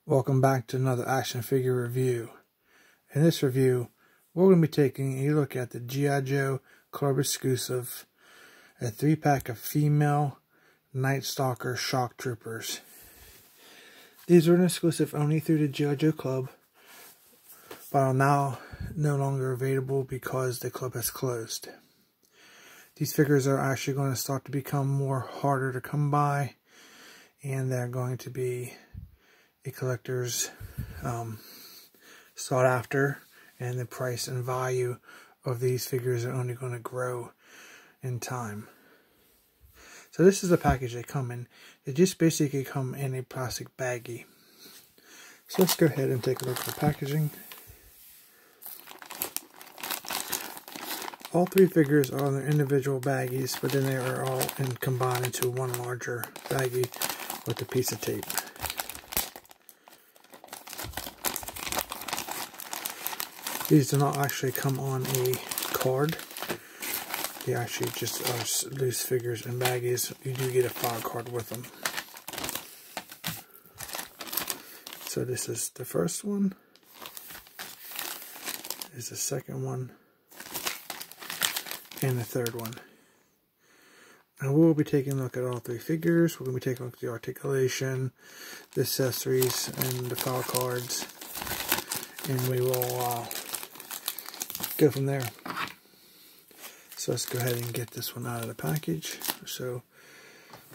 Welcome back to another action figure review. In this review, we're going to be taking a look at the G.I. Joe Club exclusive, a 3-pack of female Night Stalker shock troopers. These are an exclusive only through the G.I. Joe Club, but are now no longer available because the club has closed. These figures are actually going to start to become more harder to come by, and they're going to be a collector's sought after, and the price and value of these figures are only going to grow in time. So this is the package they come in. They just basically come in a plastic baggie. So let's go ahead and take a look at the packaging. All three figures are in their individual baggies, but then they are all combined into one larger baggie with a piece of tape. These do not actually come on a card. They actually just are loose figures and baggies. You do get a file card with them. So this is the first one. This is the second one. And the third one. And we'll be taking a look at all three figures. We're going to be taking a look at the articulation, the accessories, and the file cards. And we will go from there. So let's go ahead and get this one out of the package. So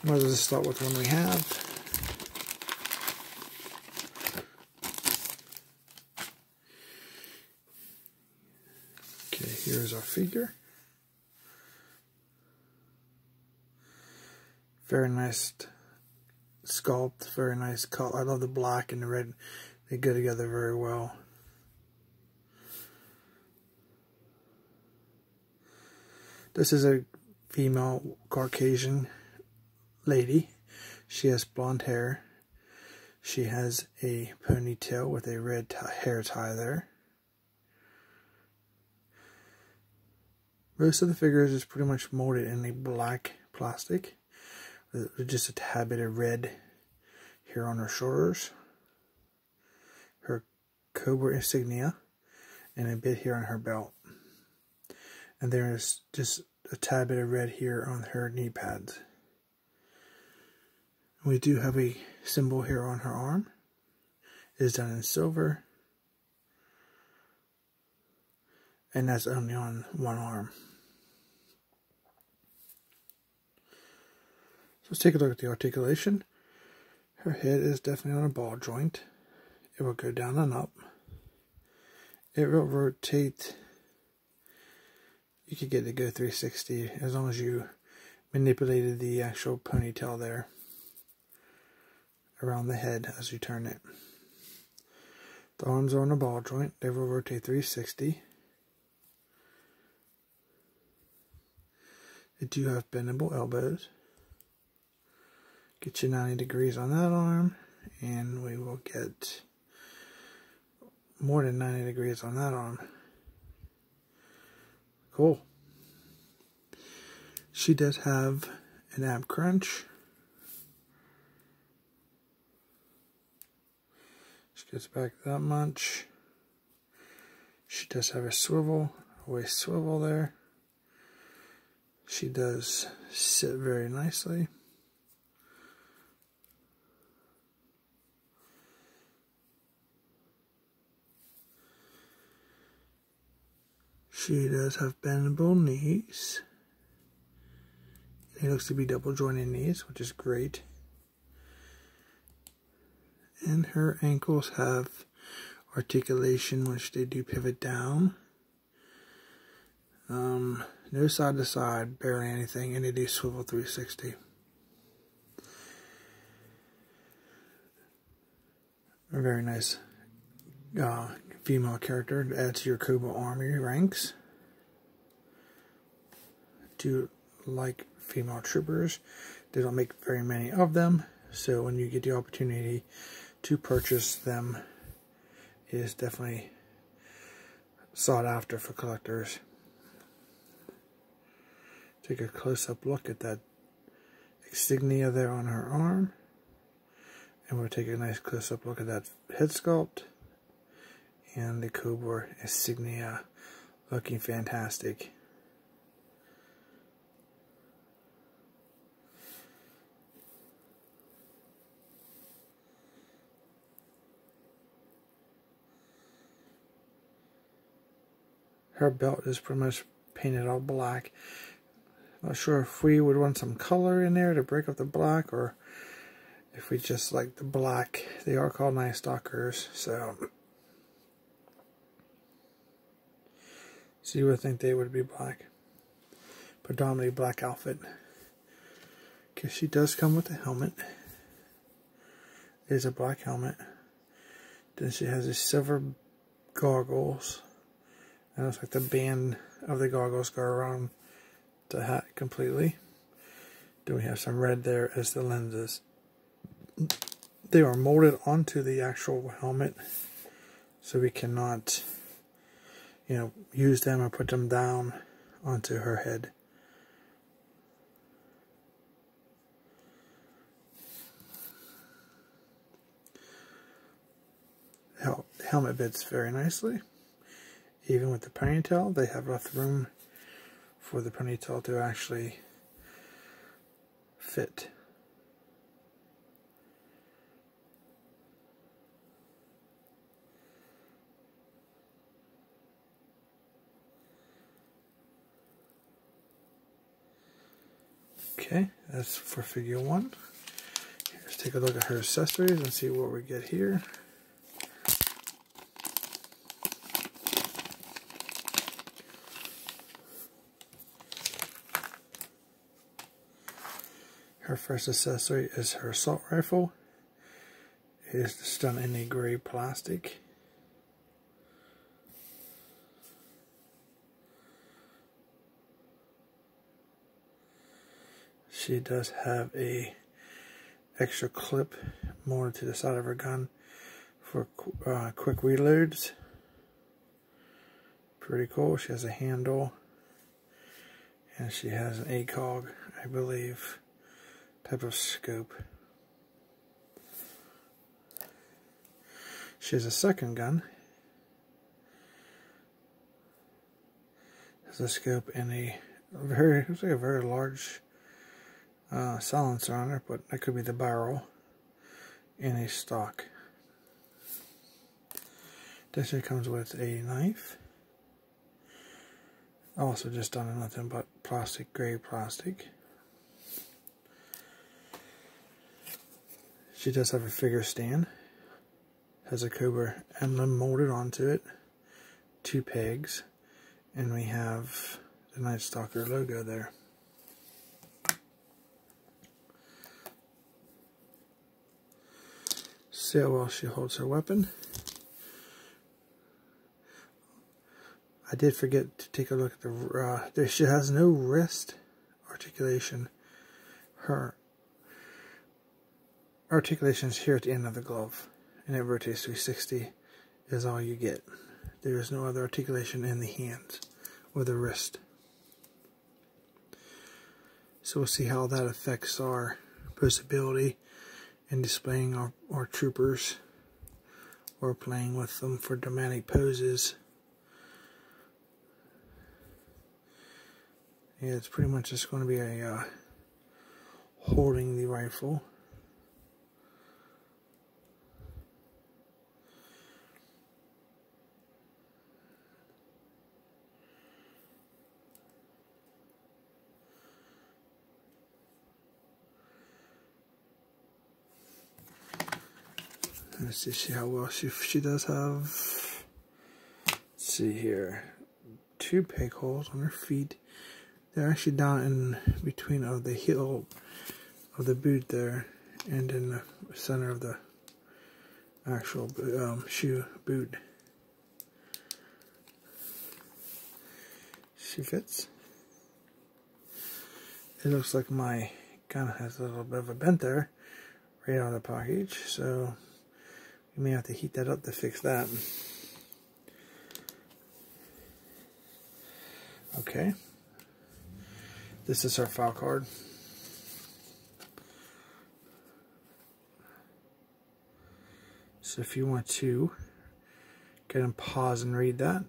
might as well just start with the one we have. Okay, here's our figure. Very nice sculpt, very nice color. I love the black and the red. They go together very well. This is a female Caucasian lady. She has blonde hair. She has a ponytail with a red hair tie there. Most of the figures is pretty much molded in a black plastic, with just a tad bit of red here on her shoulders, her Cobra insignia, and a bit here on her belt. And there is just a tad bit of red here on her knee pads. We do have a symbol here on her arm. It is done in silver. And that's only on one arm. So let's take a look at the articulation. Her head is definitely on a ball joint. It will go down and up. It will rotate. You could get it to go 360 as long as you manipulated the actual ponytail there around the head as you turn it. The arms are on a ball joint. They will rotate 360. They do have bendable elbows. Get you 90 degrees on that arm, and we will get more than 90 degrees on that arm. Cool. She does have an ab crunch. She gets back that much. She does have a swivel, a waist swivel there. She does sit very nicely. She does have bendable knees. It looks to be double jointed knees, which is great. And her ankles have articulation, which they do pivot down. No side to side, barely anything, and they do swivel 360. A very nice female character to add to your Cobra army ranks. Do like female troopers. They don't make very many of them, so when you get the opportunity to purchase them, it is definitely sought after for collectors. Take a close-up look at that insignia there on her arm. And we'll take a nice close-up look at that head sculpt. And the Cobra insignia looking fantastic. Her belt is pretty much painted all black. Not sure if we would want some color in there to break up the black, or if we just like the black. They are called night Stalkers, so you would think they would be black. Predominantly black outfit. Because she does come with a helmet. It is a black helmet. Then she has these silver goggles. And it looks like the band of the goggles go around the hat completely. Then we have some red there as the lenses. They are molded onto the actual helmet, so we cannot, use them or put them down onto her head. The helmet fits very nicely. Even with the ponytail, they have enough room for the ponytail to actually fit. Okay, that's for figure 1. Let's take a look at her accessories and see what we get here. Her first accessory is her assault rifle. It is done in a gray plastic. She does have a extra clip mounted to the side of her gun for quick reloads. Pretty cool. She has a handle, and she has an ACOG, I believe, type of scope. She has a second gun. Has a scope and looks like a very large silencer on her, but that could be the barrel, and a stock. This here comes with a knife. Also just done in nothing but plastic, gray plastic. She does have a figure stand. Has a Cobra emblem molded onto it. 2 pegs. And we have the Night Stalker logo there. See how well she holds her weapon. I did forget to take a look at she has no wrist articulation. Her articulation is here at the end of the glove, and it rotates 360 is all you get. There is no other articulation in the hands or the wrist. So we'll see how that affects our posability in displaying our troopers or playing with them for dramatic poses. Yeah, it's pretty much just going to be a holding the rifle. Let's see how well she does have. Let's see here, 2 peg holes on her feet. They're actually down in between of the heel of the boot there, and in the center of the actual shoe boot. She fits. It looks like my gun has a little bit of a bent there, right out of the package, so we may have to heat that up to fix that. Okay. This is our file card. So if you want to go ahead and pause and read that,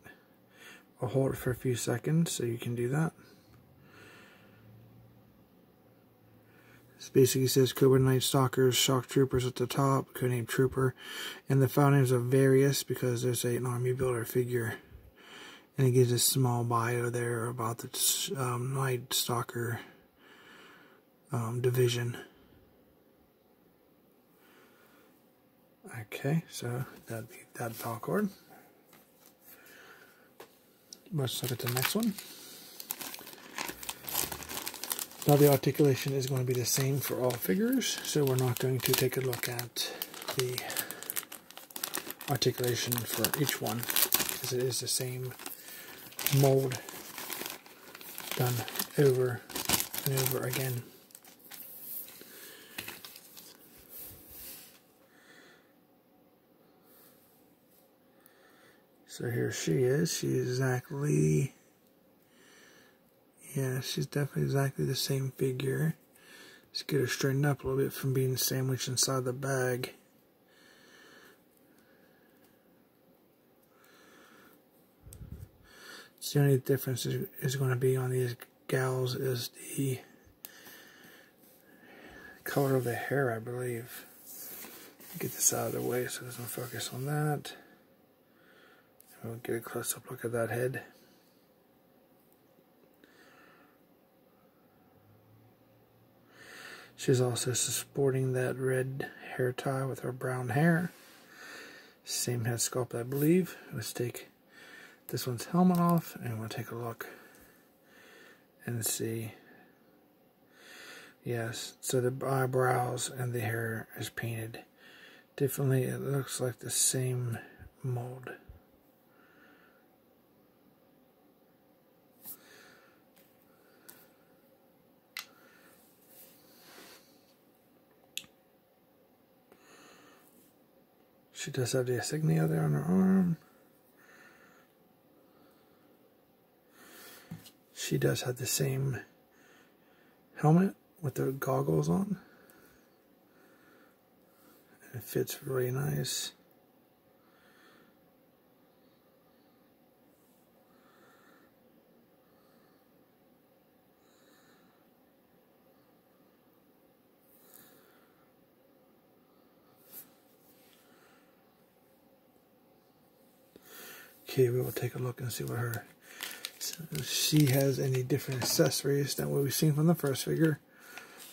I'll hold it for a few seconds so you can do that. This basically says Cobra Night Stalkers, Shock Troopers at the top, codename Trooper, and the file names are various because there's an army builder figure. And it gives a small bio there about the Night Stalker division. Okay, so that'd be that file cord. Let's look at the next one. Now the articulation is going to be the same for all figures, so we're not going to take a look at the articulation for each one, because it is the same mold done over and over again. So here she is. She's exactly, yeah, she's definitely exactly the same figure. Let's get her straightened up a little bit from being sandwiched inside the bag. So the only difference is going to be on these gals is the color of the hair, I believe. Get this out of the way so it doesn't focus on that. We'll get a close-up look at that head. She's also sporting that red hair tie with her brown hair. Same head sculpt, I believe. Let's take this one's helmet off and we'll take a look and see. Yes, so the eyebrows and the hair is painted differently. It looks like the same mold. She does have the insignia there on her arm. She does have the same helmet with the goggles on. It fits really nice. Okay, we will take a look and see what her, so she has any different accessories than what we've seen from the first figure.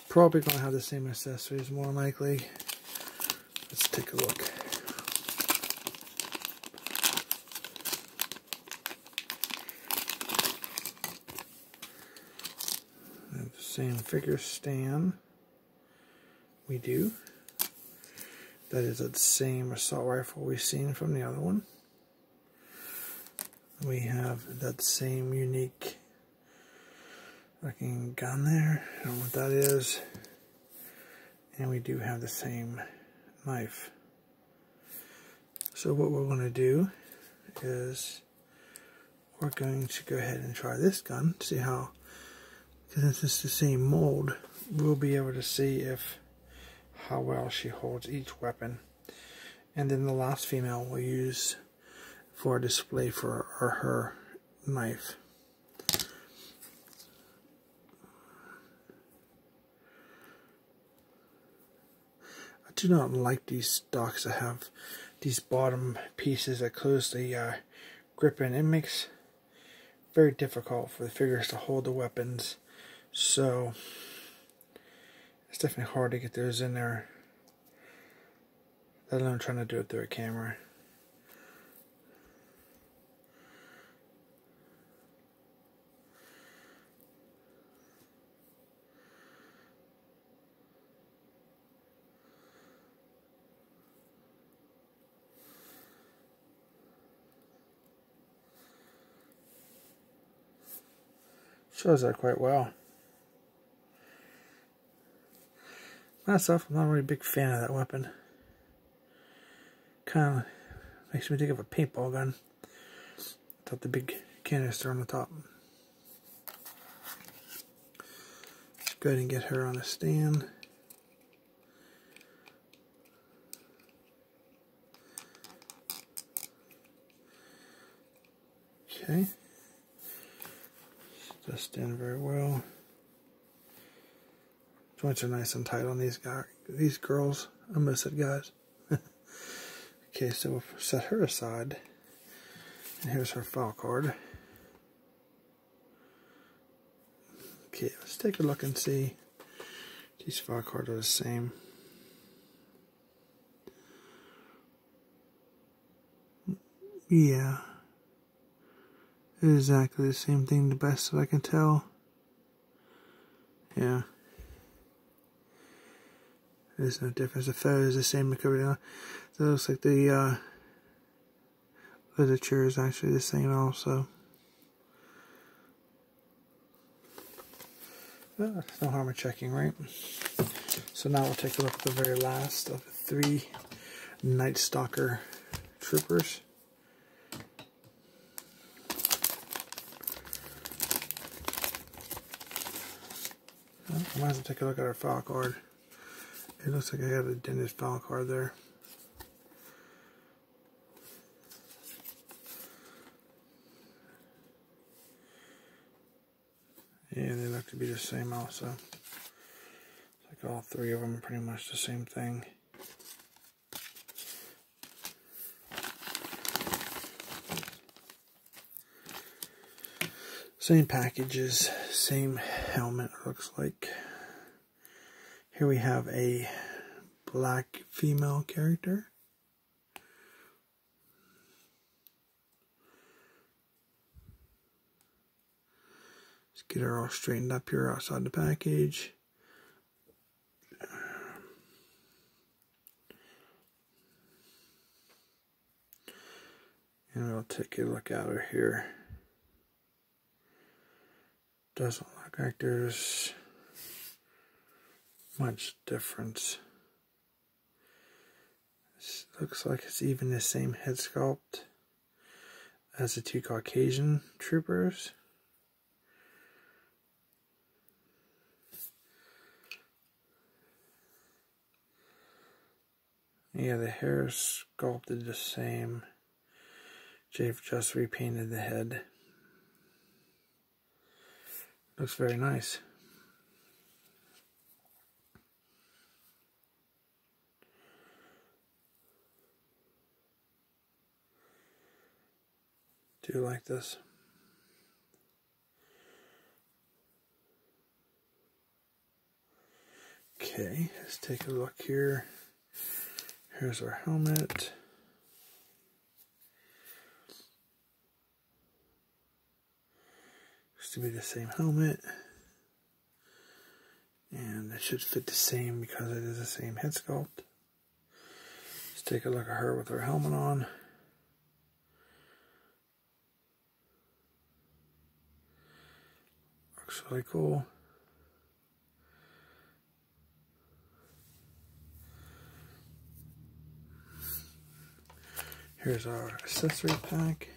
Probably going to have the same accessories, more likely. Let's take a look. The same figure stand. We do. That is the same assault rifle we've seen from the other one. We have that same unique looking gun there. I don't know what that is. And we do have the same knife. So what we're going to do is we're going to go ahead and try this gun. See how, because it's the same mold, we'll be able to see how well she holds each weapon. And then the last female we'll use for a display for her knife. I do not like these stocks that have these bottom pieces that close the grip in. It makes it very difficult for the figures to hold the weapons, so it's definitely hard to get those in there, let alone trying to do it through a camera. Shows that quite well. Myself, I'm not really a big fan of that weapon. Kind of makes me think of a paintball gun without the big canister on the top. Let's go ahead and get her on a stand. Okay. Does stand very well. Joints are nice and tight on these girls. I almost said guys. Okay, so we'll set her aside. And here's her file card. Okay, let's take a look and see. These file cards are the same. Yeah. It's exactly the same thing, the best that I can tell. Yeah. There's no difference. The photo is the same. So it looks like the literature is actually the same also. Well, there's no harm in checking, right? So now we'll take a look at the very last of the 3 Night Stalker troopers. Well, I might as well take a look at our file card. It looks like I got a dented file card there. Yeah, they look to be the same also. It's like all 3 of them are pretty much the same thing. Same packages, same helmet, looks like. Here we have a black female character. Let's get her all straightened up here outside the package. And we'll take a look at her here. Doesn't look like there's much difference. This looks like it's even the same head sculpt as the 2 Caucasian troopers. Yeah, the hair is sculpted the same. They've just repainted the head. Looks very nice. Do you like this? Okay, let's take a look here. Here's our helmet. Looks to be the same helmet. And it should fit the same because it is the same head sculpt. Let's take a look at her with her helmet on. Looks really cool. Here's our accessory pack.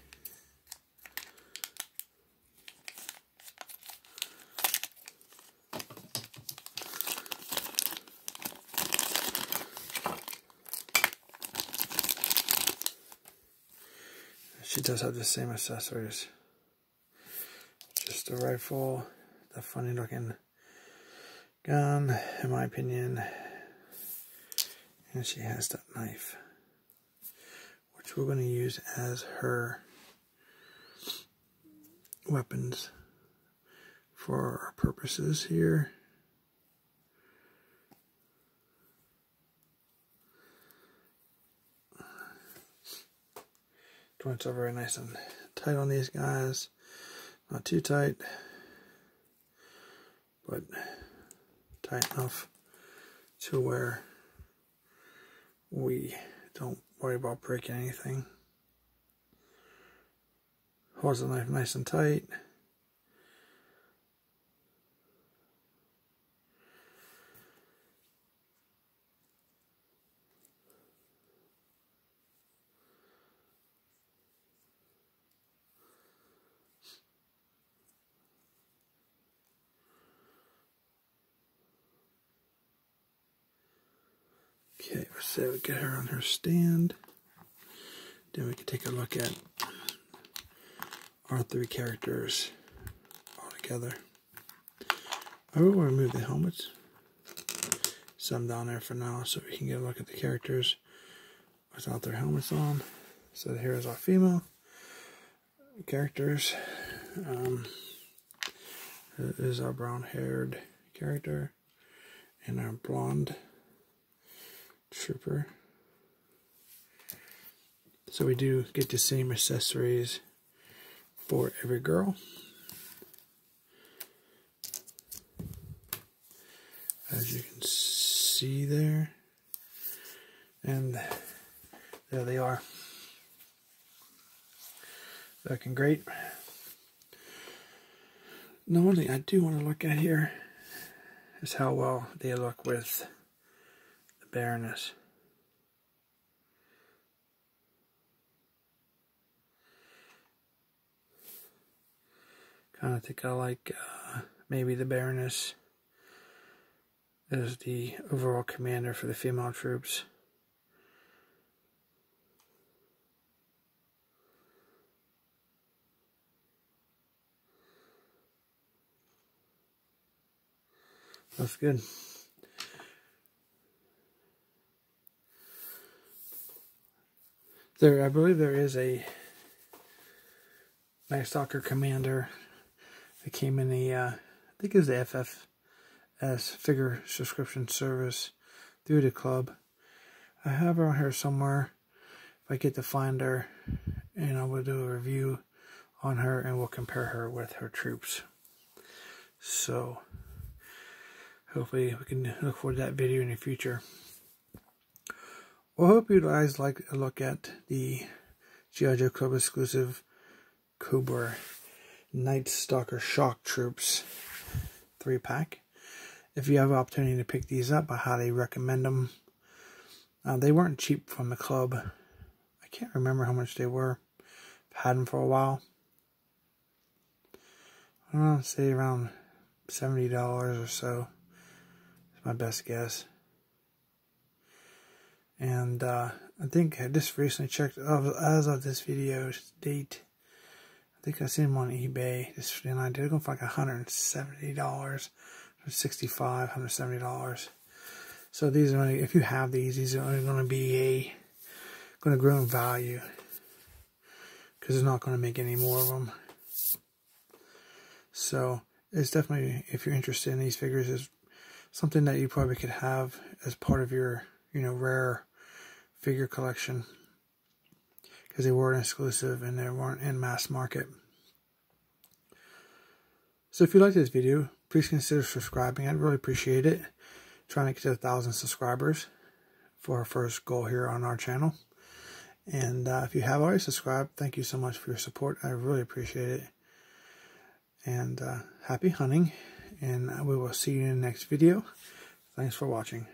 She does have the same accessories. Just a rifle, the funny looking gun, in my opinion. And she has that knife, which we're going to use as her weapons for our purposes here. Joints are very nice and tight on these guys. Not too tight, but tight enough to where we don't worry about breaking anything. Holds the knife nice and tight. Okay, so we get her on her stand. Then we can take a look at our 3 characters all together. I will remove the helmets. Some down there for now so we can get a look at the characters without their helmets on. So here's our female characters. This is our brown-haired character and our blonde trooper. So we do get the same accessories for every girl. As you can see there. And there they are. Looking great. Now, one thing I do want to look at here is how well they look with the Baroness. Kind of think I like maybe the Baroness as the overall commander for the female troops. That's good. I believe there is a Night Stalker commander that came in the, I think it was the FFS figure subscription service through the club. I have her on here somewhere. If I get to find her, and I will do a review on her, and we'll compare her with her troops. So hopefully we can look forward to that video in the future. Well, I hope you guys like a look at the G.I. Joe Club exclusive Cobra Night Stalker Shock Troops 3-pack. If you have an opportunity to pick these up, I highly recommend them. They weren't cheap from the club. I can't remember how much they were. I've had them for a while. I don't know, say around $70 or so. My best guess. And I think I just recently checked, as of this video's date, I think I seen them on eBay, and I did go for like $170, $65, $170. So these are only, if you have these are only going to be going to grow in value, because it's not going to make any more of them. So it's definitely, if you're interested in these figures, is something that you probably could have as part of your, rare figure collection, because they weren't exclusive and they weren't in mass market. So if you like this video, please consider subscribing. I'd really appreciate it. Trying to get to 1,000 subscribers for our first goal here on our channel. And if you have already subscribed, thank you so much for your support. I really appreciate it. And happy hunting. And we will see you in the next video. Thanks for watching.